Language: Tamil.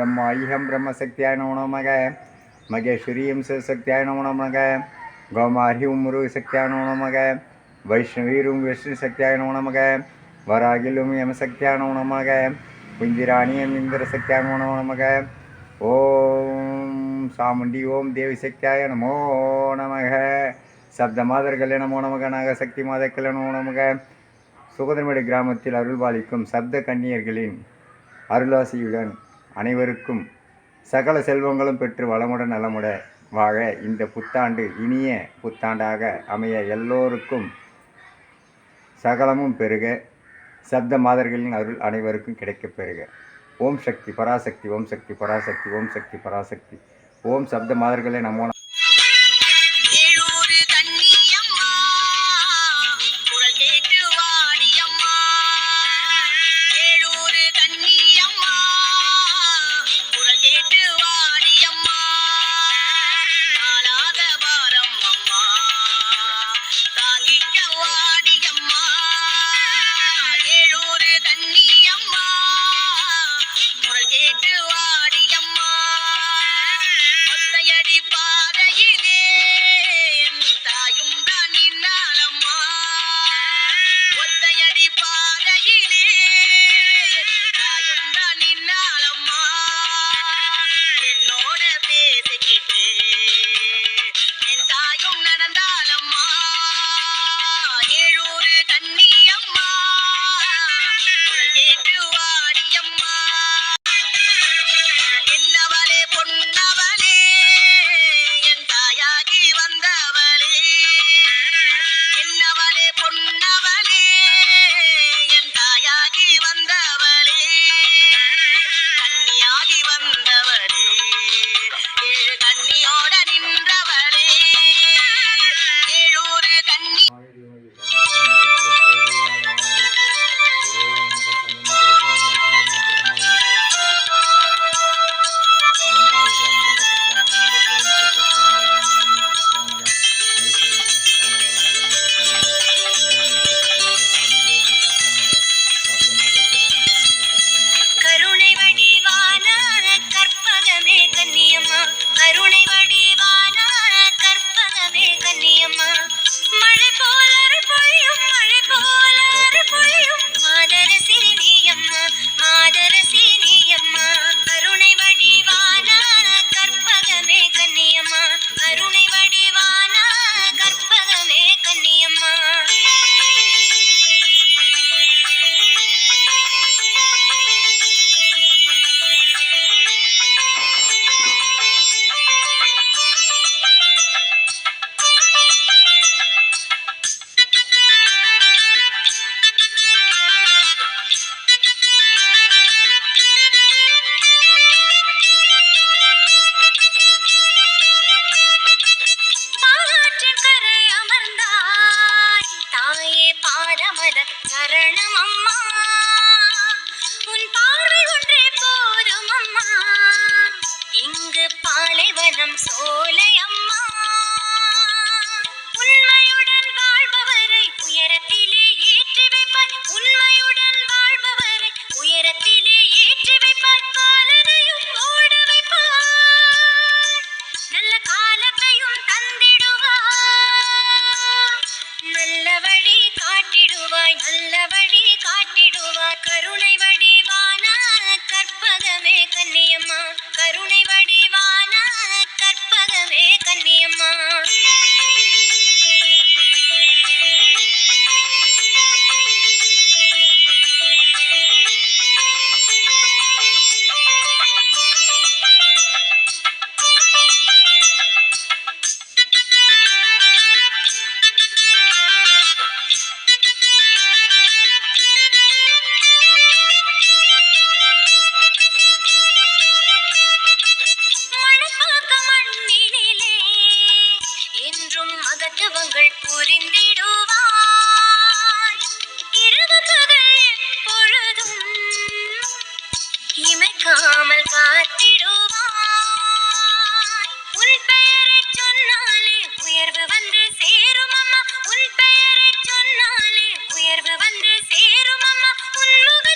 ब्रह्माह्यं ब्रह्मशक्त्याय नमो नमः मगेश्वरीं शिवशक्त्याय नमो नमः गौमार्हीं मुरुगशक्त्याय नमो नमः वैष्णवीरुं विष्णुशक्त्याय नमो नमः वरागिलुं यमशक्त्याय नमो नमः कुञ्जिराणीं इन्द्रशक्त्याय नमो नमः ओम सामुंडी ओम देवी शक्त्याय नमो नमः शब्द माதர்களே நமோ நமக நாகசக்தி மாதர்களே நமோ நமக சுகதர்மடி கிராமத்தில் அருள்பாலிக்கும் சப்த கன்னியர்களின் அருளாசியுடன் அனைவருக்கும் சகல செல்வங்களும் பெற்று வளமுடன் நலமுட வாழ இந்த புத்தாண்டு இனிய புத்தாண்டாக அமைய எல்லோருக்கும் சகலமும் பெருக சப்த மாதர்களின் அருள் அனைவருக்கும் கிடைக்கப் பெறுக ஓம் சக்தி பராசக்தி ஓம் சக்தி பராசக்தி ஓம் சக்தி பராசக்தி ஓம் சப்த மாதர்களே நமோ உன் பெயரை சொன்னாலே உயர்வு வந்து சேரும் அம்மா உன் முக